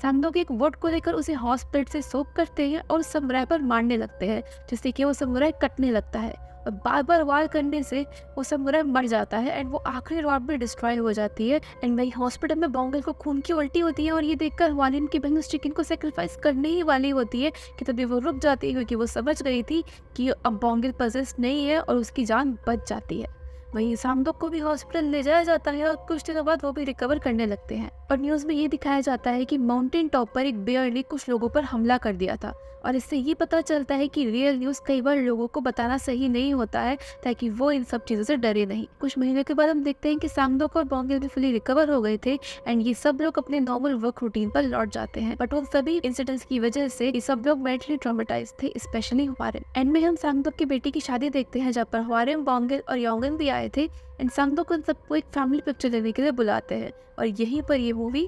सांगदोक एक वुड को लेकर उसे हॉर्स ब्लड से सोक करते हैं और समुराई पर मारने लगते हैं जिससे कि वो समुराई कटने लगता है और बार बार वार करने से वो समुराई मर जाता है एंड वो आखिरी रॉड में डिस्ट्रॉय हो जाती है। एंड वही हॉस्पिटल में बॉन्गल को खून की उल्टी होती है और ये देखकर हवारिन की बहन उस चिकन को सेक्रीफाइस करने ही वाली होती है कि तभी वो रुक जाती है क्योंकि वो समझ गई थी कि अब बॉन्गल पजेस्ड नहीं है और उसकी जान बच जाती है। वहीं सांगदोक को भी हॉस्पिटल ले जाया जाता है और कुछ दिनों बाद वो भी रिकवर करने लगते हैं। और न्यूज़ में ये दिखाया जाता है कि माउंटेन टॉप पर एक बेयर ने कुछ लोगों पर हमला कर दिया था और इससे ये पता चलता है कि रियल न्यूज़ कई बार लोगों को बताना सही नहीं होता है ताकि वो इन सब चीज़ों से डरे नहीं। कुछ महीनों के बाद हम देखते हैं कि सांगदोक और बॉन्गल भी फुली रिकवर हो गए थे एंड ये सब लोग अपने नॉर्मल वर्क रूटीन पर लौट जाते हैं, बट उन सभी इंसिडेंट्स की वजह से ये सब लोग मेंटली ट्रॉमेटाइज थे, स्पेशली हवारिन। एंड में हम सांगदोक की बेटी की शादी देखते हैं जहाँ पर हवारिन, बॉन्गल और याओन भी आए थे एंड सांगदोक उन सबको एक फैमिली पिक्चर लेने के लिए बुलाते हैं और यहीं पर ये मूवी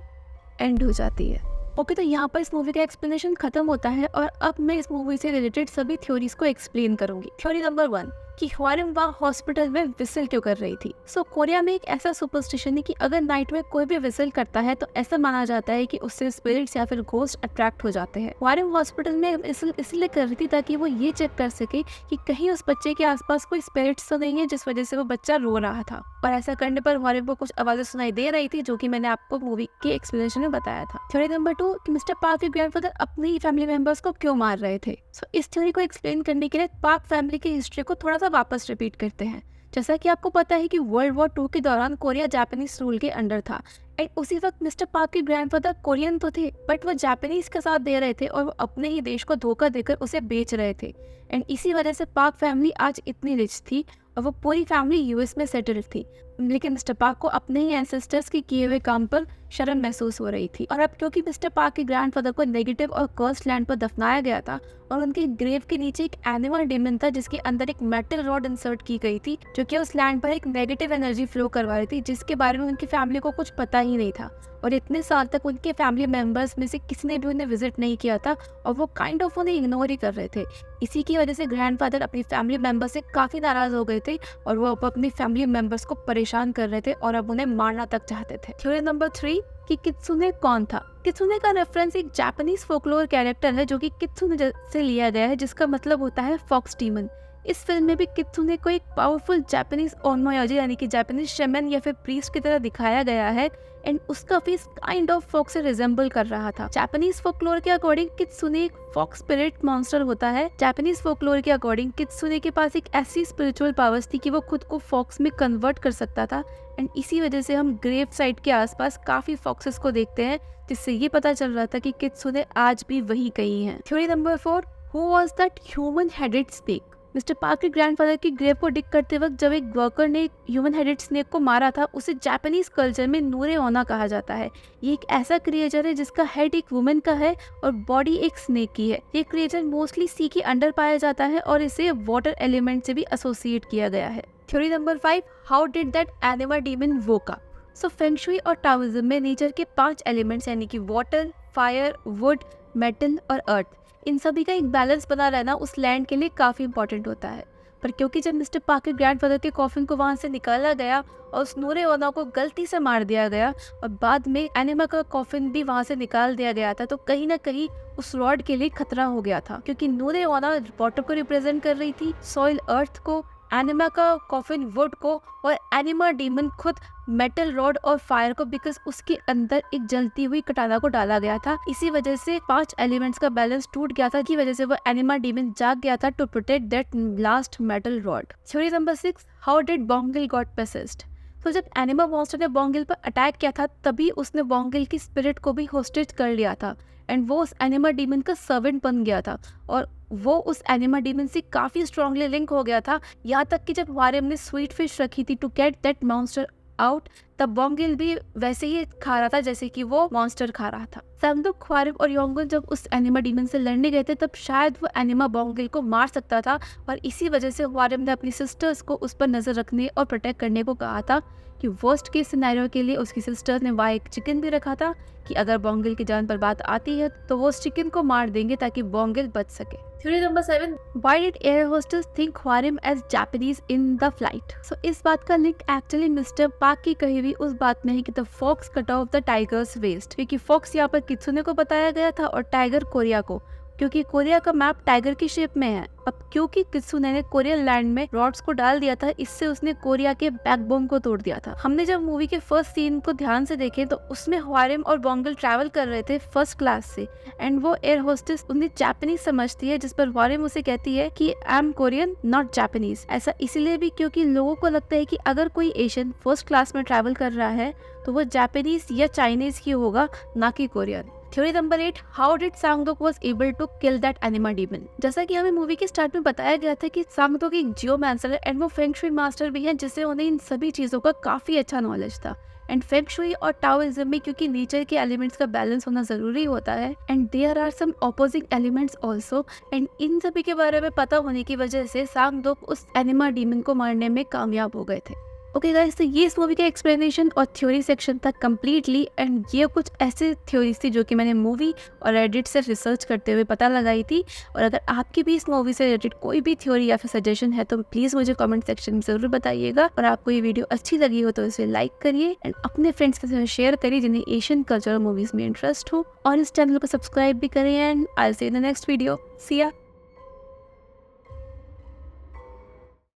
एंड हो जाती है। ओके, तो यहाँ पर इस मूवी का एक्सप्लेनेशन खत्म होता है और अब मैं इस मूवी से रिलेटेड सभी थ्योरीज को एक्सप्लेन करूंगी। थ्योरी नंबर 1 कि हवारिन वहाँ हॉस्पिटल में विसल क्यों कर रही थी। कोरिया में एक ऐसा सुपरस्टिशन है कि अगर नाइट में कोई भी विसल करता है तो ऐसा माना जाता है कि उससे स्पिरिट्स या फिर घोस्ट अट्रैक्ट हो जाते हैं। हवारिन हॉस्पिटल में इसलिए कर रही थी ताकि वो ये चेक कर सके कि कहीं उस बच्चे के आसपास कोई स्पिरिट्स तो नहीं है जिस वजह से वो बच्चा रो रहा था, और ऐसा करने पर हवारिन को कुछ आवाजें सुनाई दे रही थी जो कि मैंने आपको मूवी के एक्सप्लेनेशन में बताया था। थ्योरी नंबर 2 कि मिस्टर पार्क के ग्रैंडफादर अपने ही फैमिली मेंबर्स को क्यों मार रहे थे। इस थ्योरी को एक्सप्लेन करने के लिए पार्क फैमिली की हिस्ट्री को थोड़ा सा वापस रिपीट करते हैं। जैसा कि आपको पता है कि वर्ल्ड वॉर 2 के दौरान कोरिया जापानीज रूल के अंडर था एंड उसी वक्त मिस्टर पार्क के ग्रैंडफादर कोरियन तो थे बट वो जापानीज का साथ दे रहे थे और वो अपने ही देश को धोखा देकर उसे बेच रहे थे एंड इसी वजह से पार्क फैमिली आज इतनी रिच थी और वो पूरी फैमिली यूएस में सेटल्ड थी। लेकिन मिस्टर पार्क को अपने ही एंसेस्टर्स के किए हुए काम पर शर्म महसूस हो रही थी और अब क्योंकि मिस्टर पार्क के ग्रैंडफादर को नेगेटिव और कर्स्ड लैंड पर दफनाया गया था और उनके ग्रेव के नीचे एक एनिमल डेमन था जिसके अंदर एक मेटल रॉड इंसर्ट की गई थी जो कि उस लैंड पर एक नेगेटिव एनर्जी फ्लो करवा रही थी जिसके बारे में उनकी फैमिली को कुछ पता ही नहीं था और इतने साल तक उनके फैमिली मेंबर्स में से किसी ने भी उन्हें विजिट नहीं किया था और वो काइंड ऑफ उन्हें इग्नोर ही कर रहे थे। इसी की वजह से ग्रैंडफादर अपनी फैमिली मेंबर्स से काफी नाराज हो गए थे और वो अब अपनी फैमिली मेंबर्स को परेशान कर रहे थे और अब उन्हें मारना तक चाहते थे। थ्योरी नंबर 3 कि कित्सुने कौन था। कित्सुने का रेफरेंस एक जापानीज फोकलोर कैरेक्टर है जो कि कित्सुने से लिया गया है जिसका मतलब होता है फॉक्स डीमन। इस फिल्म में भी कित्सुने को एक पावरफुल जापानीज ओनमोयोजी यानी कि जापानीज शैमन या फिर प्रीस्ट की तरह दिखाया गया है एंड उसका फेस काइंड ऑफ फॉक्स से रिजेंबल कर रहा था। जापानीज फोकलोर के अकॉर्डिंग कित्सुने एक फॉक्स स्पिरिट मॉन्स्टर होता है। जापानीज फोकलोर के अकॉर्डिंग कित्सुने के पास एक ऐसी स्पिरिचुअल पावर्स थी कि वो खुद को फॉक्स में कन्वर्ट कर सकता था एंड इसी वजह से हम ग्रेव साइट के आसपास काफी फॉक्सेस को देखते हैं जिससे ये पता चल रहा था कि कित्सुने आज भी वही कहीं है। Theory number 4 who was that human headed snake. Mister park के ग्रैंडफादर की ग्रेव को डिग करते वक्त जब एक वर्कर ने एक ह्यूमन हेडेड स्नेक को मारा था, उसे जापानीज कल्चर में नूरे ओना कहा जाता है। ये एक ऐसा क्रिएचर है जिसका हेड एक वुमेन का है और बॉडी एक स्नेक की है। ये क्रिएचर मोस्टली सी के अंडर पाया जाता है और इसे वाटर एलिमेंट से भी एसोसिएट किया गया है। Theory number 5, how did that anima demon woke up. So feng shui और टाओइज्म में नेचर के 5 एलिमेंट्स यानी कि वाटर, फायर, वुड, मेटल और अर्थ, इन सभी का एक बैलेंस बना रहना उस लैंड के लिए काफ़ी इंपॉर्टेंट होता है। पर क्योंकि जब मिस्टर पार्क के ग्रैंडफादर के कॉफिन को वहाँ से निकाला गया और उस नूरे ओना को गलती से मार दिया गया और बाद में एनिमा का कॉफिन भी वहाँ से निकाल दिया गया था, तो कहीं ना कहीं उस रॉड के लिए खतरा हो गया था, क्योंकि नूरे ओना वाटर को रिप्रेजेंट कर रही थी, सॉइल अर्थ को, एनिमा का कॉफिन वुड को और एनिमा डीमन खुद मेटल रॉड और फायर को, बिकॉज उसके अंदर एक जलती हुई कटाना को डाला गया था। इसी वजह से 5 एलिमेंट्स का बैलेंस टूट गया था, की वजह से वो एनिमा डीमन जाग गया था to protect that last metal rod. Theory number 6, how did Bongil got possessed. तो जब एनिमा मॉन्स्टर ने बोंगिल पर अटैक किया था, तभी उसने बोंगिल की स्पिरिट को भी होस्टेज कर लिया था एंड वो उस एनिमा डीमन का सर्वेंट बन गया था और वो उस एनिमा डीमन से काफ़ी स्ट्रांगली लिंक हो गया था। यहाँ तक कि जब वारियम ने स्वीट फिश रखी थी to get that monster out, तब बोंगिल भी वैसे ही खा रहा था जैसे कि वो मॉन्स्टर खा रहा था। सांगदुक, ख्वारिम और योंगुन जब उस एनिमा डीमन से लड़ने गए थे, तब शायद वो एनिमा बोंगिल को मार सकता था और इसी वजह से वारियम ने अपनी सिस्टर्स को उस पर नजर रखने और प्रोटेक्ट करने को कहा था कि वर्स्ट केस सिनेरियो के लिए उसकी सिस्टर्स ने वहाँ एक चिकन भी रखा था कि अगर बोंगिल की जान पर बात आती है तो वो उस चिकन को मार देंगे ताकि बोंगिल बच सके। Theory number 7, why did air hostess think ख्वारिम as Japanese in the flight. So इस बात का लिंक एक्चुअली मिस्टर पार्क की कही हुई उस बात में है कि the fox cut off the tiger's waist, क्योंकि फॉक्स यहाँ पर कित्सुने को बताया गया था और टाइगर कोरिया को, क्योंकि कोरिया का मैप टाइगर की शेप में है। अब क्योंकि कित्सुने ने कोरियन लैंड में रॉड्स को डाल दिया था, इससे उसने कोरिया के बैकबोन को तोड़ दिया था। हमने जब मूवी के फर्स्ट सीन को ध्यान से देखे तो उसमें ह्वारिम और बोंगिल ट्रैवल कर रहे थे फर्स्ट क्लास से एंड वो एयर होस्टेस उन्हें जापानीज समझती है, जिस पर ह्वारिम उसे कहती है कि I am Korean not Japanese. ऐसा इसलिए भी क्योंकि लोगों को लगता है कि अगर कोई एशियन फर्स्ट क्लास में ट्रैवल कर रहा है तो वो जापानीज या चाइनीज ही होगा, ना कि Korean. Theory number 8, how did Sangdok was able to kill that anima demon. जैसा कि हमें मूवी के स्टार्ट में बताया गया था कि सांगदोक एक जियोमैंसर है एंड वो फेंग शुई मास्टर भी हैं, जिससे उन्हें इन सभी चीजों का काफी अच्छा नॉलेज था। एंड फेंग शुई और टाओइज्म में क्योंकि नेचर के एलिमेंट्स का बैलेंस होना जरूरी होता है and there are some opposing elements also, and इन सभी के बारे में पता होने की वजह से सांगदोक उस एनिमा डीमन को मारने में कामयाब हो गए थे। ओके गाइस, तो ये इस मूवी का एक्सप्लेनेशन और थ्योरी सेक्शन था कम्प्लीटली, एंड ये कुछ ऐसे थ्योरीज थी जो कि मैंने मूवी और एडिट से रिसर्च करते हुए पता लगाई थी। और अगर आपकी भी इस मूवी से रिलेटेड कोई भी थ्योरी या फिर सजेशन है तो प्लीज़ मुझे कमेंट सेक्शन में ज़रूर बताइएगा। और आपको ये वीडियो अच्छी लगी हो तो इसे लाइक करिए एंड अपने फ्रेंड्स के साथ शेयर करिए जिन्हें एशियन कल्चर मूवीज़ में इंटरेस्ट हो, और इस चैनल को सब्सक्राइब भी करें and I will see you in the next video. See या।